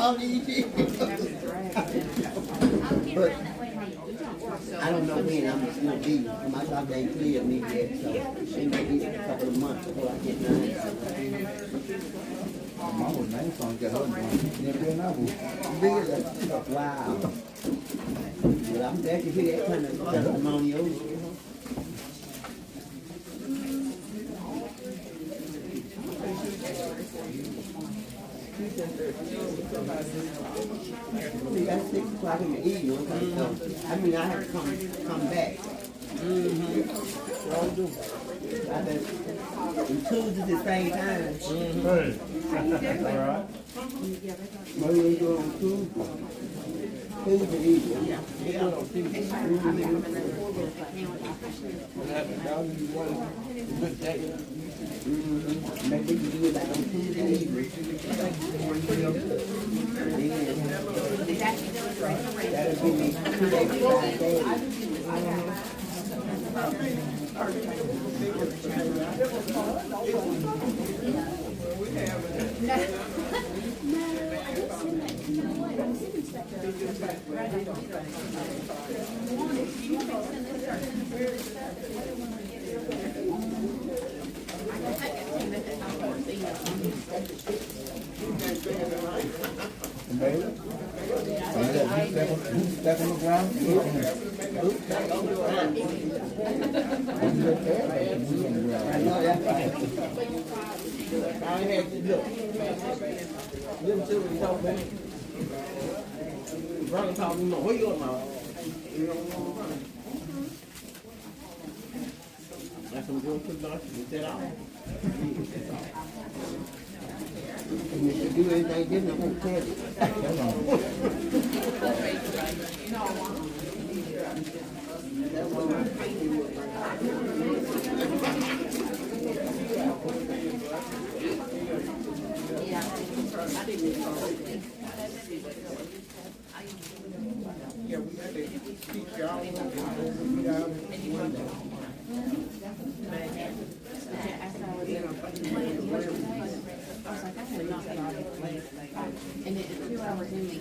all these years. But I don't know when I'm gonna be. My doctor ain't cleared me yet, so it may be a couple of months before I get mine. Mama name song got her name. Never been out. Really? Wow. Well, I'm glad to hear that kind of testimonial. See, that's 6 o'clock in the evening. Okay, so I mean, I have to come back. I've been in Tuesdays at the same time. Hey. All right. What do you go on Tuesday? Tuesday evening. Yeah. Maybe you do it like on Tuesday evening. That'll give me 2 days, 5 days. Step on the ground. I know that's right. I had to look. Them two was so bad. Brother told me, where you at, Mom? That's some good food, Is that all? And if you do anything different, I'm going to tell Yeah, we had to teach y'all. And then 2 hours in the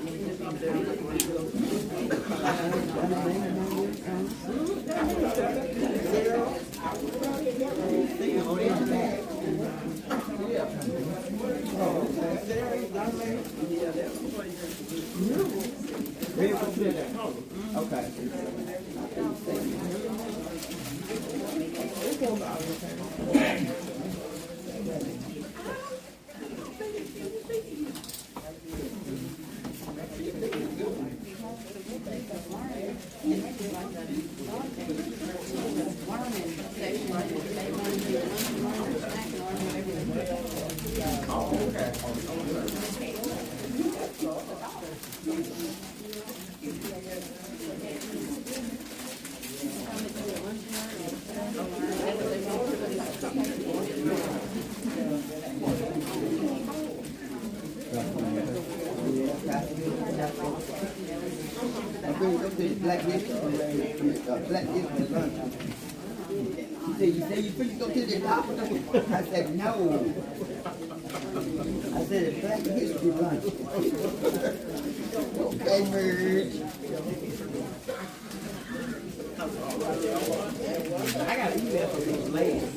Okay. Black lunch. He said, you finna go to the doctor? I said, no. I said, it's Black History lunch. Okay, bird. I got an email from these ladies.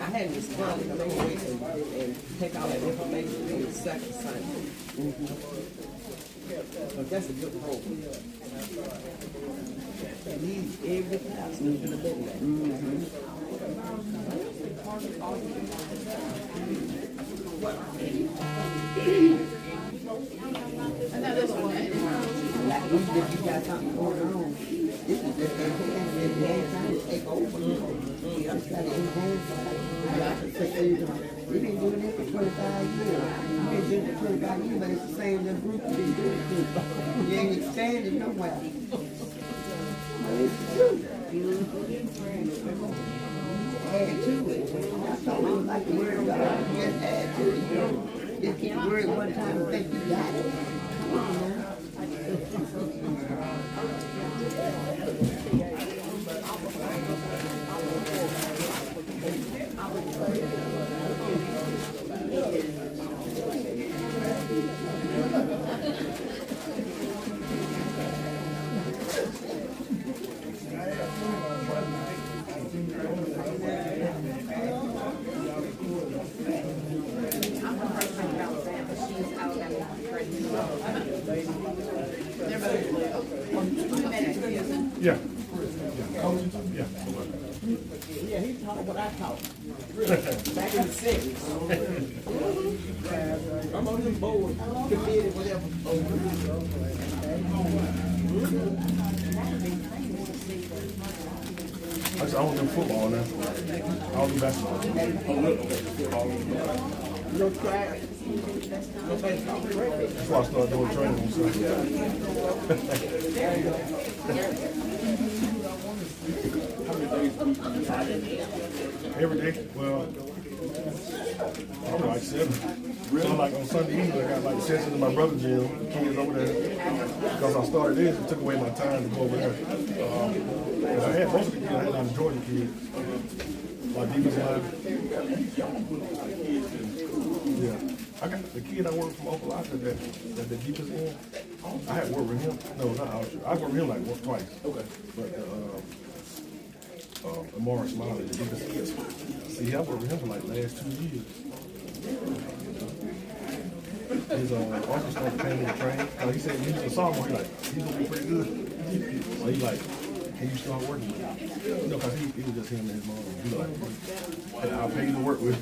I hadn't responded. I'm going to wait and take all that information in the second Sunday. But that's a good hope. And he's every house in the middle of that. Like, if you got something going on, this is just the last time to take over. You just got to enhance it. We've been doing this for 25 years. We've been doing it for 25 years, but it's the same little group we've been doing it to. You ain't expanding nowhere. But it's true. Add to it. That's all we like the word of God. Just add to it. Just get the word one time and think you got it. Come on now. Yeah. Yeah. Yeah, he taught what I taught. Back in the 60s. I'm on the board, committee, whatever. I don't do football now. I don't do basketball. No track. No baseball. That's why I started doing training. So. Every day? Well, I'm like 7. So like on Sunday evening, I got like sessions in my brother's gym, kids over there. Because I started this, it took away my time to go over there. Because I had most of the kids, I had a lot of Georgia kids. Like defensive line. Yeah. I got the kid I worked from Oklahoma that the defense in. I had worked with him. No, not Alshire. I worked with him like once, twice. Okay. But Amari Smiley, the defense. See, I worked with him for like the last 2 years. His office staff came in to train. He said he was a sophomore. He's like, he's gonna be pretty good. So he like, can you start working with him? You know, cause he was just him and his mom. He like, hey, I'll pay you to work with.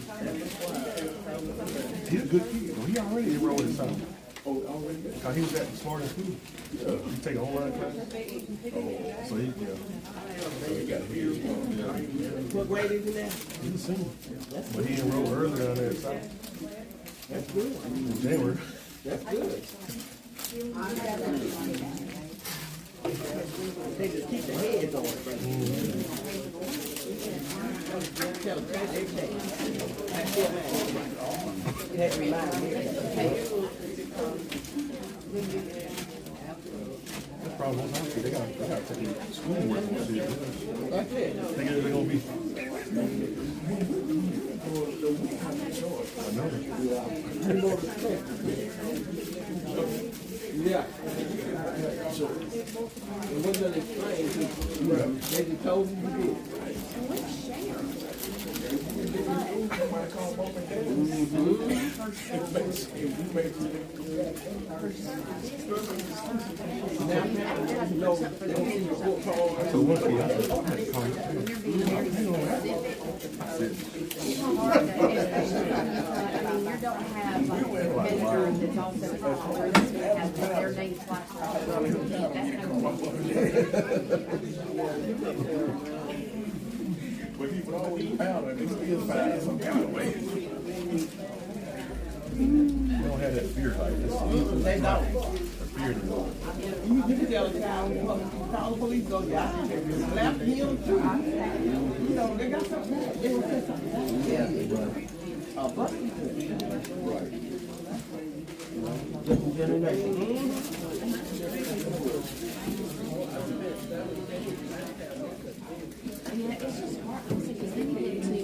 He's a good kid. He already enrolled in something. Cause he was that smart in school. He take an online class. So he, What grade is he now? he's a senior. But he enrolled early down there at South. That's good. In January. That's good. They just keep their heads on it. Tell them every day. You have to remind me. The problem is, honestly, they gotta take their schoolwork and shit. That's it. Think they're gonna be. I know. Yeah. So, it wasn't explained. They just told me to do it. So one kid, I said, I'm gonna call you. You don't have like a vendor that's also where this one has their name flashed across. That's no But he would always pound and he still find some kind of way. They don't have that fear like this. They don't. Fear anymore. You can tell the guy, call the police, go, yeah, slap him too. You know, they got something. They will say something. Yeah. But. Different generation. Yeah, it's just hard because then you get to,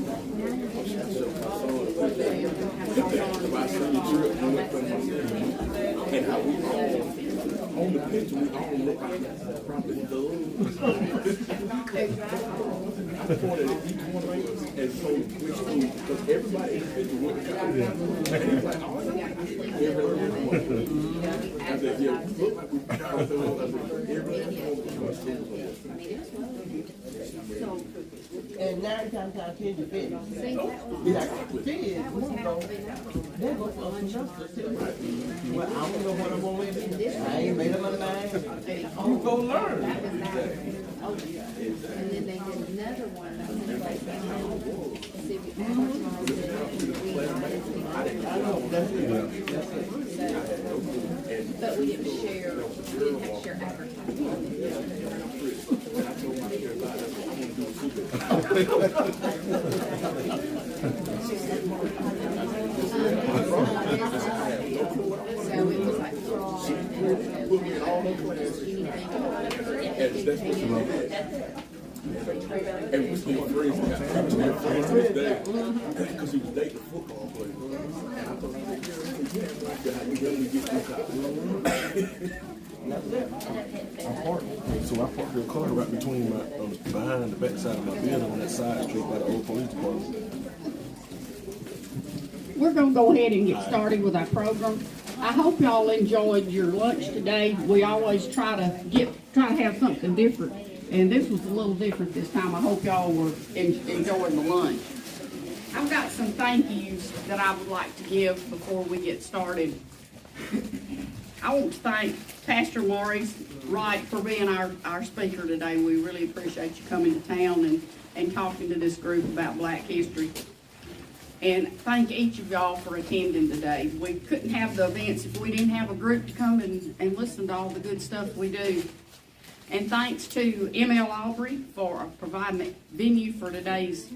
now you're getting into the On the picture, we all look like probably those. I pointed at each one of those and told which school, because everybody in the picture went to college. And he was like, oh, every one. I said, yeah, we look like we got those. I said, every one of And 9 times out of 10 you finish. Be like, kids, we go. They go for some justice too. Well, I don't know what I'm gonna do. I ain't made up my mind. I'm gonna learn. and then they did another one. But we didn't share, we didn't have to share advertising. So it was like fraud and that's what you wrote. And we still friends. We're friends to this day. Because he was dating a football player. And I thought, God, you help me get this out. So I parked your car right between my, behind the back side of my building on that side street by the old police department. We're going to go ahead and get started with our program. I hope y'all enjoyed your lunch today. We always try to have something different, and this was a little different this time. I hope y'all were enjoying the lunch. I've got some thank yous that I would like to give before we get started. I want to thank Pastor Maurice Wright for being our speaker today. We really appreciate you coming to town and talking to this group about Black history. And thank each of y'all for attending today. We couldn't have the events if we didn't have a group to come and listen to all the good stuff we do. And thanks to M.L. Aubrey for providing a venue for today's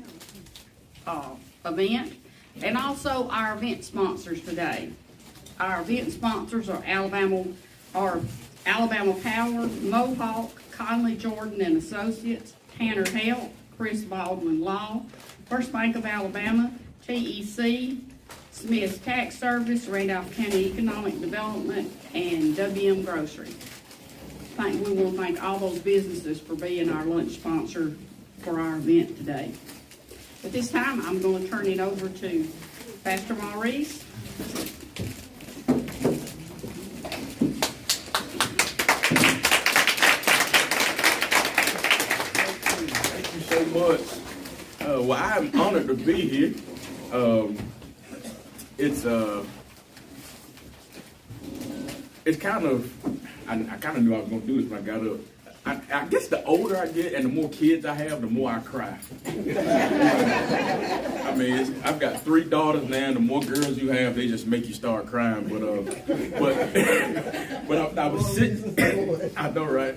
event. And also our event sponsors today. Our event sponsors are Alabama Power, Mohawk, Conley Jordan and Associates, Tanner Health, Chris Baldwin Law, First Bank of Alabama, TEC, Smith's Tax Service, Randolph County Economic Development, and WM Grocery. We want to thank all those businesses for being our lunch sponsor for our event today. At this time, I'm going to turn it over to Pastor Maurice. Thank you so much. Well, I'm honored to be here. It's kind of, I kind of knew I was going to do this when I got up. I guess the older I get and the more kids I have, the more I cry. I mean, I've got 3 daughters now, and the more girls you have, they just make you start crying. But I was sitting, I know, right?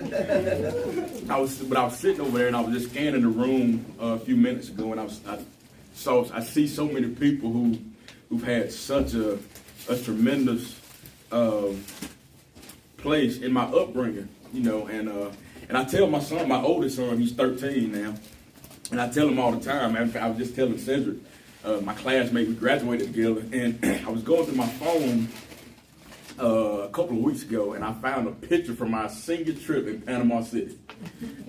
I was sitting over there, and I was just scanning the room a few minutes ago, and I see so many people who've had such a tremendous place in my upbringing, you know, and I tell my son, my oldest son, he's 13 now, and I tell him all the time. I was just telling Cedric, my classmate, we graduated together, and I was going through my phone a couple of weeks ago, and I found a picture from my senior trip in Panama City.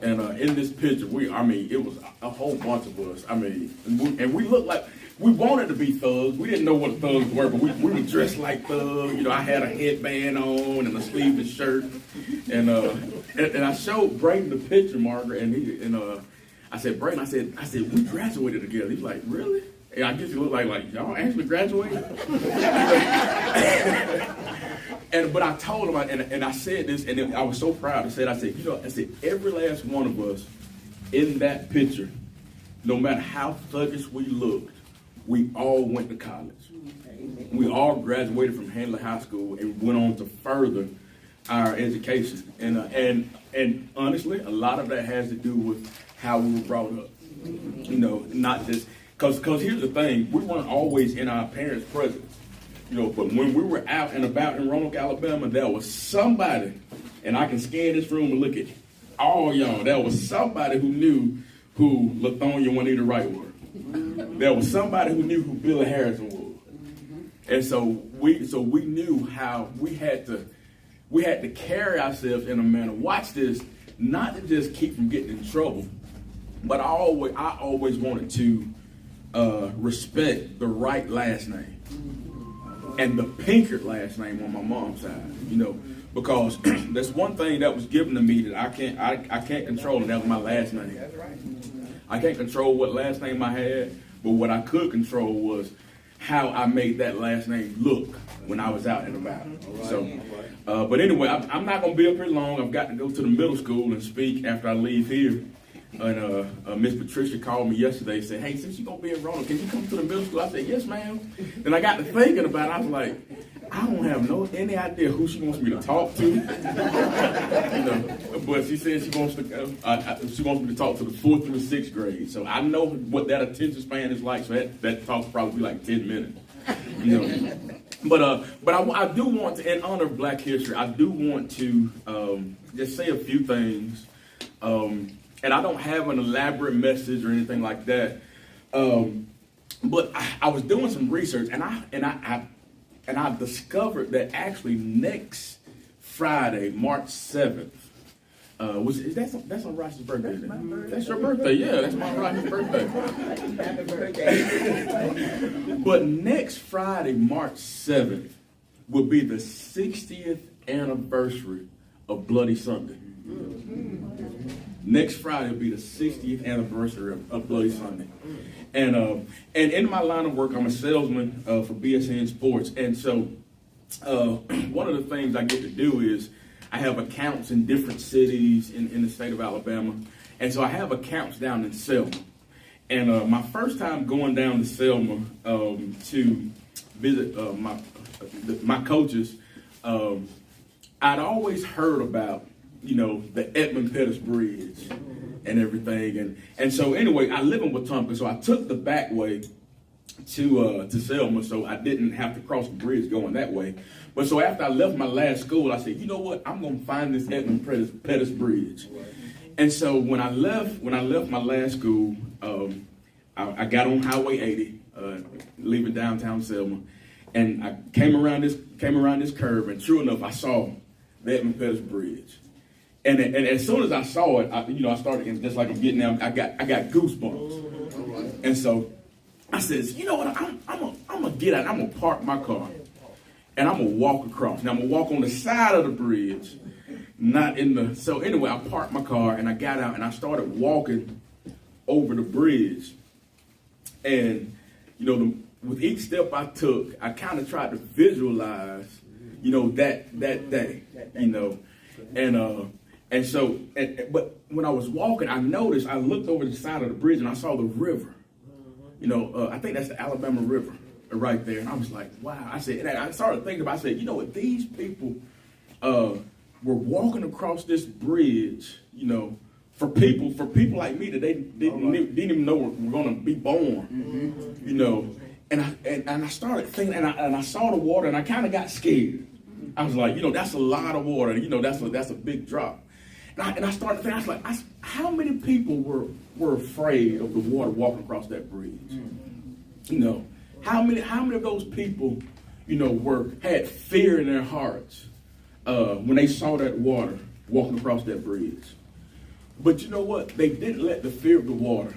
And in this picture, it was a whole bunch of us. I mean, and we looked like, we wanted to be thugs. We didn't know what thugs were, but we were dressed like thugs. You know, I had a headband on and a sleeveless shirt. And I showed Brayden the picture, Margaret, and I said, Brayden, I said, we graduated together. He's like, really? And I guess he looked like y'all actually graduated? But I told him, and I said this, and I was so proud. I said, every last one of us in that picture, no matter how thuggish we looked, we all went to college. We all graduated from Handley High School and went on to further our education. And honestly, a lot of that has to do with how we were brought up. You know, not just, because here's the thing, we weren't always in our parents' presence. You know, but when we were out and about in Roanoke, Alabama, there was somebody, and I can scan this room and look at all y'all, there was somebody who knew who LaThonia Juanita Wright were. There was somebody who knew who Billy Harrison was. And so we knew how we had to carry ourselves in a manner. Watch this, not to just keep from getting in trouble, but I always wanted to respect the right last name and the Pinkert last name on my mom's side, you know, because there's one thing that was given to me that I can't control, and that was my last name. I can't control what last name I had, but what I could control was how I made that last name look when I was out and about. So, but anyway, I'm not going to be up here long. I've got to go to the middle school and speak after I leave here. And Miss Patricia called me yesterday and said, hey, since you're going to be in Roanoke, can you come to the middle school? I said, yes, ma'am. Then I got to thinking about it. I was like, I don't have any idea who she wants me to talk to. You know, but she said she wants me to talk to the 4th through the 6th grade. So I know what that attention span is like. So that talk will probably be like 10 minutes. You know. But I do want to, in honor of Black history, I do want to just say a few things. And I don't have an elaborate message or anything like that. But I was doing some research, and I discovered that actually next Friday, March 7th, that's on Rosh's birthday. That's your birthday, yeah. That's my Rosh's birthday. Happy birthday. But next Friday, March 7th, will be the 60th anniversary of Bloody Sunday. Next Friday will be the 60th anniversary of Bloody Sunday. And in my line of work, I'm a salesman for BSN Sports. And so one of the things I get to do is I have accounts in different cities in the state of Alabama. And so I have accounts down in Selma. And my first time going down to Selma to visit my coaches, I'd always heard about, the Edmund Pettus Bridge and everything. And so anyway, I live in Wetumpka, so I took the back way to Selma, so I didn't have to cross the bridge going that way. But so after I left my last school, I said, you know what, I'm gonna find this Edmund Pettus Bridge. And so when I left my last school, I got on Highway 80, leaving downtown Selma, and I came around this curve, and true enough, I saw the Edmund Pettus Bridge. And as soon as I saw it, I started, just like I'm getting now, I got goosebumps. And so I said, you know what, I'm gonna get out, I'm gonna park my car, and I'm gonna walk across. Now I'm gonna walk on the side of the bridge, not in the. So anyway, I parked my car and I got out and I started walking over the bridge. And with each step I took, I kind of tried to visualize, that day, and so, but when I was walking, I noticed, I looked over the side of the bridge and I saw the river. I think that's the Alabama River right there. And I was like, wow. I said, and I started thinking about, I said, what, these people were walking across this bridge, for people like me that they didn't even know were going to be born, And I started thinking, and I saw the water and I kind of got scared. I was like, that's a lot of water. That's a big drop. And I started thinking, I was like, how many people were afraid of the water walking across that bridge? How many of those people, had fear in their hearts when they saw that water walking across that bridge? But you know what? They didn't let the fear of the water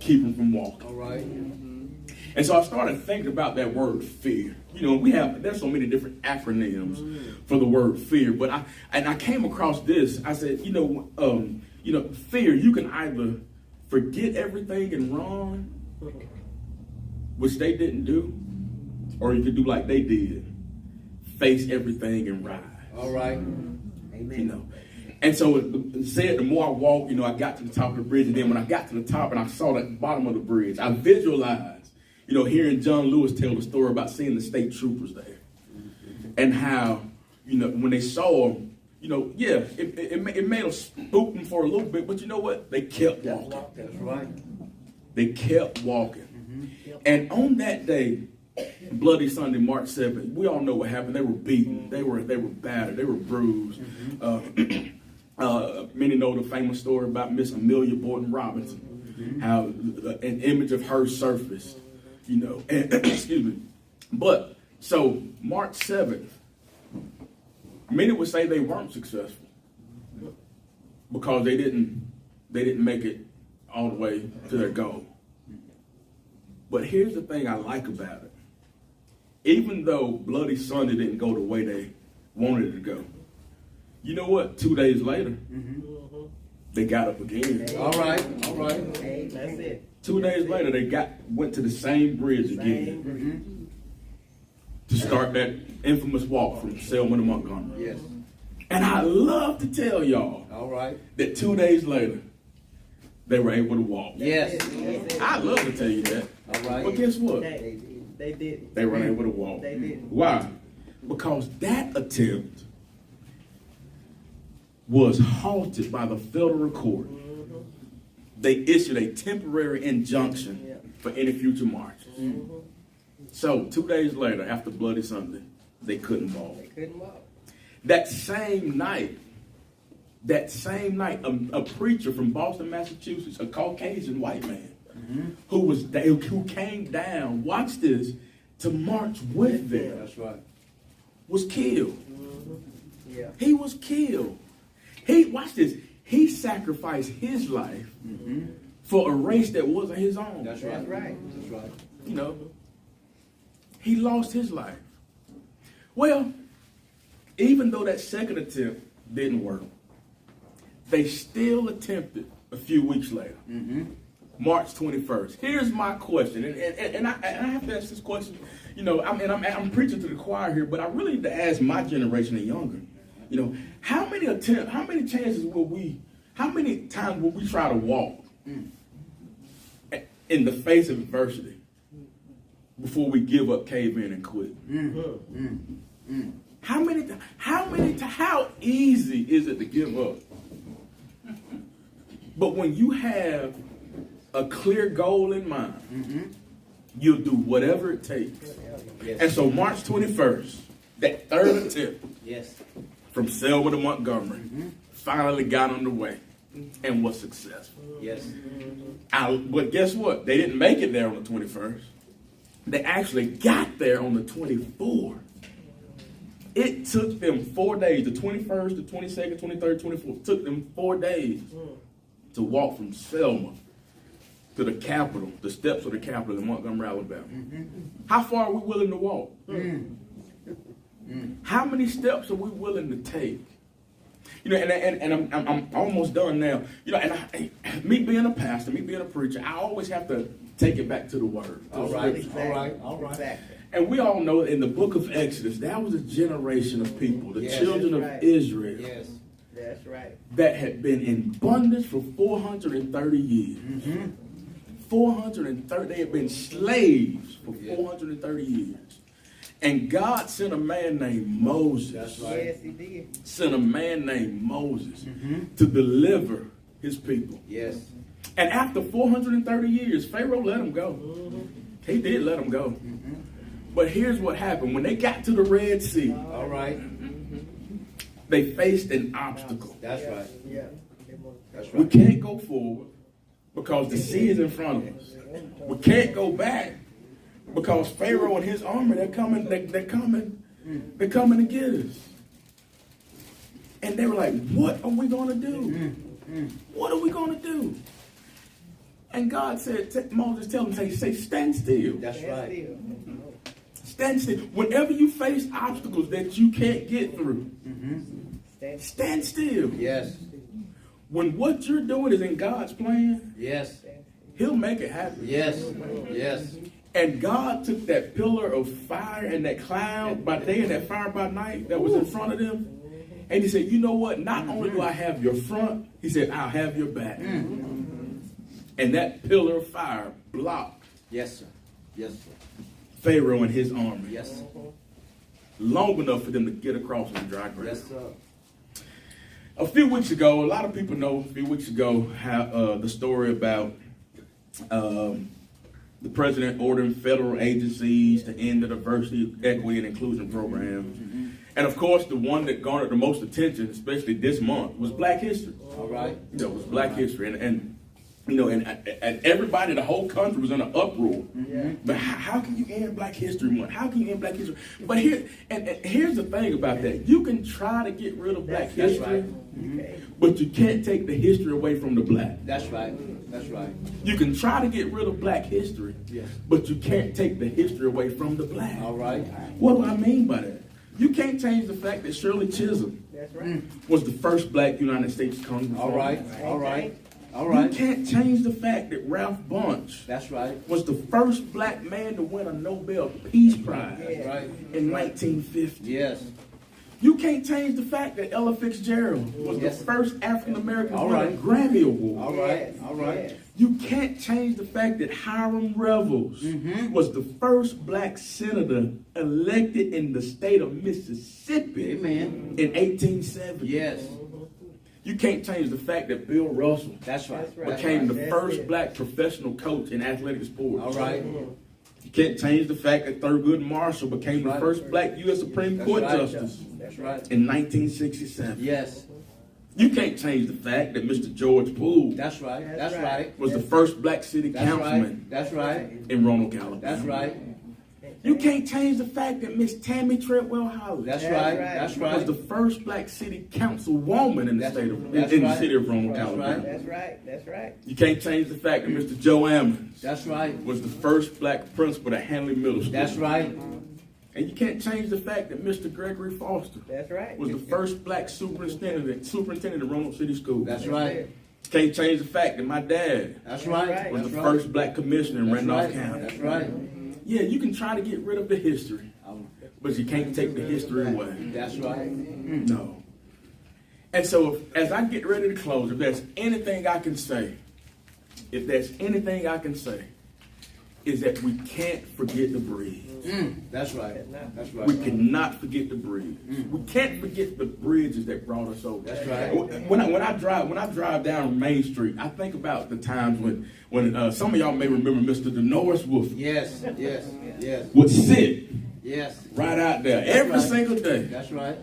keep them from walking. And so I started thinking about that word fear. There's so many different acronyms for the word fear, but I came across this. I said, fear, you can either forget everything and run, which they didn't do, or you could do like they did, face everything and rise. Amen. And so it said the more I walked, I got to the top of the bridge, and then when I got to the top and I saw that bottom of the bridge, I visualized, hearing John Lewis tell the story about seeing the state troopers there. And how, when they saw them, it made them spook them for a little bit, but you know what? They kept walking. That's right. They kept walking. And on that day, Bloody Sunday, March 7th, we all know what happened. They were beaten. They were battered. They were bruised. Many know the famous story about Miss Amelia Boynton Robinson, how an image of her surfaced, and excuse me. But so March 7th, many would say they weren't successful because they didn't make it all the way to their goal. But here's the thing I like about it. Even though Bloody Sunday didn't go the way they wanted it to go, you know what? 2 days later, they got up again. All right. Hey, that's it. 2 days later, they went to the same bridge again to start that infamous walk from Selma to Montgomery. Yes. And I love to tell y'all that 2 days later, they were able to walk. Yes. I love to tell you that. All right. But guess what? They did. They were able to walk. They did. Why? Because that attempt was halted by the federal court. They issued a temporary injunction for any future marches. So 2 days later, after Bloody Sunday, they couldn't walk. That same night, a preacher from Boston, Massachusetts, a Caucasian white man, who came down, watch this, to march with them. That's right. Was killed. He was killed. Watch this. He sacrificed his life for a race that wasn't his own. That's right. That's right. That's right. He lost his life Well, even though that second attempt didn't work, they still attempted a few weeks later. March 21st. Here's my question, and I have to ask this question. You know, I'm preaching to the choir here, but I really need to ask my generation and younger. You know, how many times will we try to walk in the face of adversity before we give up, cave in, and quit? How easy is it to give up? But when you have a clear goal in mind, you'll do whatever it takes. Yes. And so March 21st, that third attempt from Selma to Montgomery finally got underway and was successful. Yes. But guess what? They didn't make it there on the 21st. They actually got there on the 24th. It took them 4 days, the 21st, the 22nd, 23rd, 24th. It took them 4 days to walk from Selma to the Capitol, the steps of the Capitol in Montgomery, Alabama. How far are we willing to walk? How many steps are we willing to take? You know, and I'm almost done now. You know, and me being a pastor, me being a preacher, I always have to take it back to the Word. All right. And we all know in the book of Exodus, that was a generation of people, the children of Israel. Yes. That's right. That had been in bondage for 430 years. 430, they had been slaves for 430 years. And God sent a man named Moses. That's right. Yes, he did. Sent a man named Moses to deliver his people. Yes. And after 430 years, Pharaoh let him go. He did let him go. But here's what happened. When they got to the Red Sea, All right. they faced an obstacle. That's right. Yeah. That's We right. can't go forward because the sea is in front of us. We can't go back because Pharaoh and his army, they're coming to get us. And they were like, what are we going to do? What are we going to do? And God said, Moses, tell them, say, stand still. That's right. Stand still. Whenever you face obstacles that you can't get through, stand still. Yes. When what you're doing is in God's plan, Yes. He'll make it happen. Yes. Yes. And God took that pillar of fire and that cloud by day and that fire by night that was in front of them. And he said, you know what? Not only do I have your front, he said, I'll have your back. And that pillar of fire blocked Yes, sir. Yes, sir. Pharaoh and his army Yes, sir. long enough for them to get across the dry ground. Yes, sir. A few weeks ago, a lot of people know, how the story about the president ordering federal agencies to end the diversity, equity, and inclusion programs. And of course, the one that garnered the most attention, especially this month, was Black History. All right. You know, it was Black History. And everybody, the whole country was in an uproar. But how can you end Black History Month? How can you end Black History? But here's the thing about that. You can try to get rid of Black history, but you can't take the history away from the Black. That's right. That's right. You can try to get rid of Black history, Yes. but you can't take the history away from the Black. All right. What do I mean by that? You can't change the fact that Shirley Chisholm was the first Black United States Congresswoman. All right. All right. All You right. can't change the fact that Ralph Bunche That's right. was the first Black man to win a Nobel Peace Prize That's right. in 1950. Yes. You can't change the fact that Ella Fitzgerald was Yes. the first African American to All win a right. Grammy Award. All right. All right. You can't change the fact that Hiram Revels was the first Black senator elected in the state of Mississippi Amen. in 1870. Yes. You can't change the fact that Bill Russell That's right. became the first Black professional coach in athletic sports. All right. You can't change the fact that Thurgood Marshall became the Right. first Black U.S. Supreme That's Court right. justice That's right. in 1967. Yes. You can't change the fact that Mr. George Poole That's right. That's right. was the first Black city That's councilman right. That's right. in Roanoke, Alabama. That's right. You can't change the fact that Miss Tammy Treadwell Hollis That's right. That's was right. the first Black city councilwoman in the That's- state of that's in the right. city of Roanoke, That's Alabama. right. That's right. That's right. You can't change the fact that Mr. Joe Ammons That's right. was the first Black principal at Hanley Middle School. That's right. And you can't change the fact that Mr. Gregory Foster That's right. was the first black superintendent of Roanoke City School. That's right. Can't change the fact that my dad That's right. was That's the right. first black commissioner in That's Randolph right. County. That's right. Yeah, you can try to get rid of the history, but you can't take the history away. That's right. No. And so as I get ready to close, if there's anything I can say, is that we can't forget the bridge. That's right. That's right. We cannot forget the bridge. We can't forget the bridges that brought us over. That's right. When I drive down Main Street, I think about the times when some of y'all may remember Mr. Denoris Wolf Yes. Yes. Yes. would sit Yes. right out there every right. single day. That's right.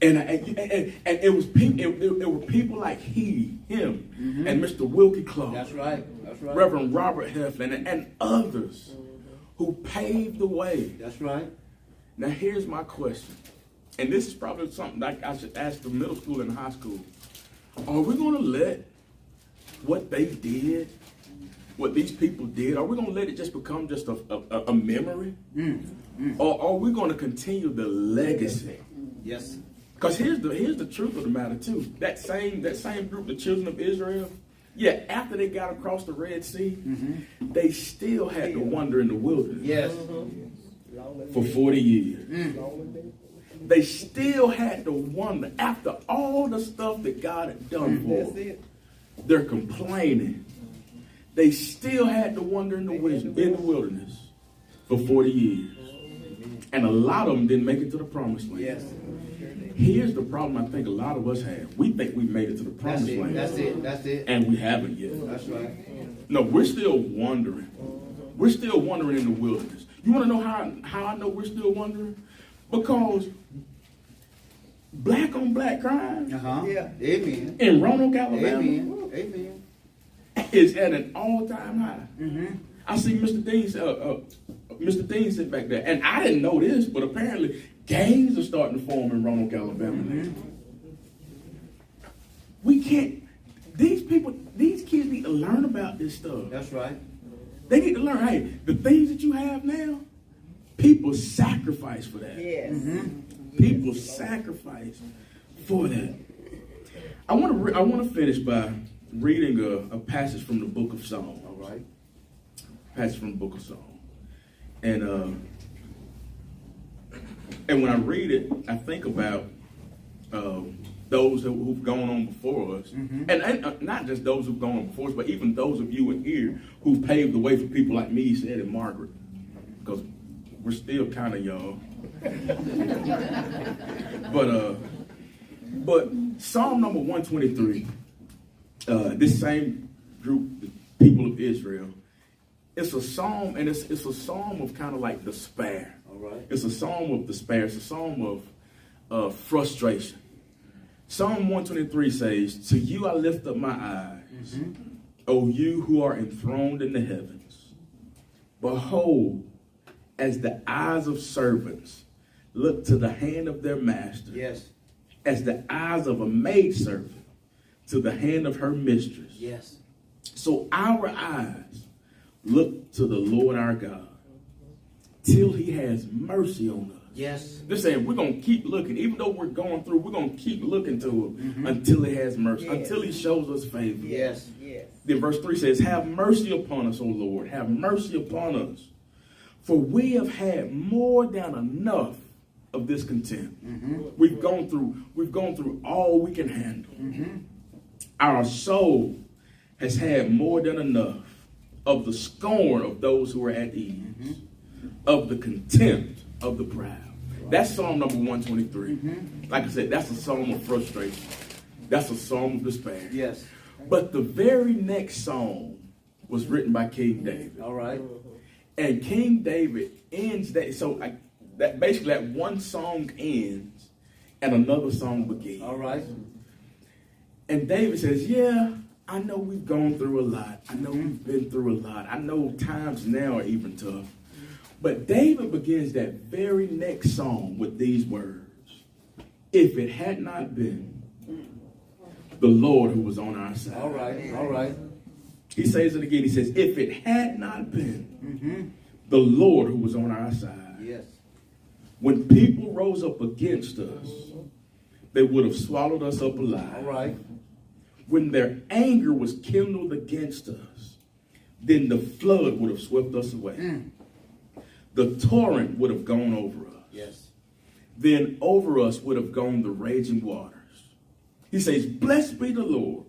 And it was people. It were people like him, and Mr. Wilkie Clark, That's right. That's right. Reverend Robert Heflin, and others who paved the way. That's right. Now here's my question, and this is probably something like I should ask the middle school and high school. Are we going to let what they did, what these people did, are we going to let it just become just a memory? Or are we going to continue the legacy? Yes. Because here's the truth of the matter too. That same group, the children of Israel, yeah, after they got across the Red Sea, they still had to wander in the wilderness. Yes. For 40 years. They still had to wander after all the stuff that God had done for them. They're complaining. They still had to wander in the wilderness for 40 years. And a lot of them didn't make it to the promised land. Yes. Here's the problem I think a lot of us have. We think we made it to the promised land. That's it. That's it. And we haven't yet. That's right. No, we're still wandering. We're still wandering in the wilderness. You want to know how I know we're still wandering? Because black on black crime Yeah. Amen. in Roanoke, Alabama Amen. Amen. is at an all-time high. I see Mr. Dean sit back there, and I didn't know this, but apparently gangs are starting to form in Roanoke, Alabama now. We can't. These kids need to learn about this stuff. That's right. They need to learn. Hey, the things that you have now, people sacrifice for that. Yes. People sacrifice for that. I want to finish by reading a passage from the Book of Psalms. All right. Passage from the Book of Psalms, and when I read it, I think about those who've gone on before us, and not just those who've gone on before us, but even those of you in here who paved the way for people like me, Ed, and Margaret, because we're still kind of young. But Psalm number 123, this same group, the people of Israel, it's a psalm, and it's a psalm of kind of like despair. All right. It's a psalm of despair. It's a psalm of frustration. Psalm 123 says, "To you I lift up my eyes, O you who are enthroned in the heavens. Behold, as the eyes of servants look to the hand of their master, Yes. as the eyes of a maidservant to the hand of her mistress. Yes. So our eyes look to the Lord our God till he has mercy on us." Yes. They're saying we're going to keep looking. Even though we're going through, we're going to keep looking to him until he has mercy, until he shows us favor. Yes. Yes. Then verse 3 says, "Have mercy upon us, O Lord. Have mercy upon us. For we have had more than enough of this contempt." We've gone through all we can handle. Our soul has had more than enough of the scorn of those who are at ease, of the contempt of the proud. That's Psalm number 123. Like I said, that's a psalm of frustration. That's a psalm of despair. Yes. But the very next psalm was written by King David. All right. And King David ends that. So that basically that one song ends and another song begins. All right. And David says, "Yeah, I know we've gone through a lot. I know we've been through a lot. I know times now are even tough." But David begins that very next psalm with these words: "If it had not been the Lord who was on our side." All right. All right. He says it again. He says, "If it had not been the Lord who was on our side." Yes. When people rose up against us, they would have swallowed us up alive. All right. When their anger was kindled against us, then the flood would have swept us away. The torrent would have gone over us. Yes. Then over us would have gone the raging waters. He says, blessed be the Lord